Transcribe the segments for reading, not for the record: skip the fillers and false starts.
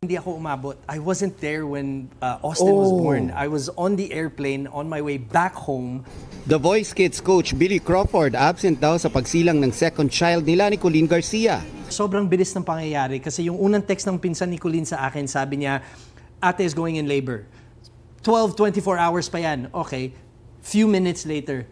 Hindi ako umabot. I wasn't there when Austin was born. I was on the airplane on my way back home. The Voice Kids coach Billy Crawford absent daw sa pagsilang ng second child nila ni Colleen Garcia. Sobrang bilis ng pangyayari kasi yung unang text ng pinsan ni Colleen sa akin, sabi niya, ate is going in labor. 24 hours pa yan. Okay. Few minutes later,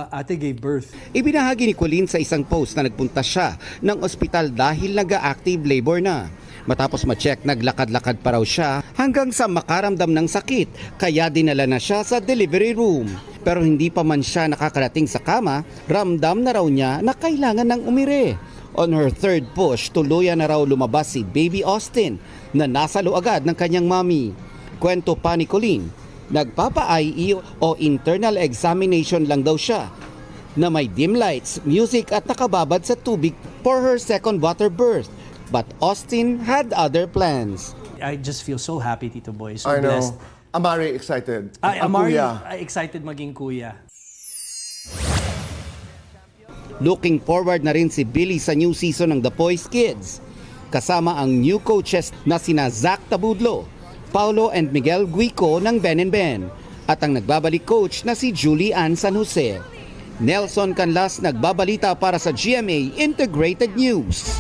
ate gave birth. Ibinahagi ni Colleen sa isang post na nagpunta siya ng ospital dahil nag-active labor na. Matapos ma-check, naglakad-lakad pa raw siya hanggang sa makaramdam ng sakit, kaya dinala na siya sa delivery room. Pero hindi pa man siya nakakarating sa kama, ramdam na raw niya na kailangan ng umire. On her third push, tuluyan na raw lumabas si Baby Austin na nasalo agad ng kanyang mommy. Kwento pa ni Colleen, nagpapa-IE o internal examination lang daw siya na may dim lights, music at nakababad sa tubig for her second water birth. But Austin had other plans. I just feel so happy, Tito Boy. So I know. blessed. Amari excited. Amari excited maging kuya. Looking forward na rin si Billy sa new season ng The Voice Kids. Kasama ang new coaches na sina Zach Tabudlo, Paulo and Miguel Guico ng Ben & Ben. At ang nagbabalik coach na si Julie Ann San Jose. Nelson Canlas nagbabalita para sa GMA Integrated News.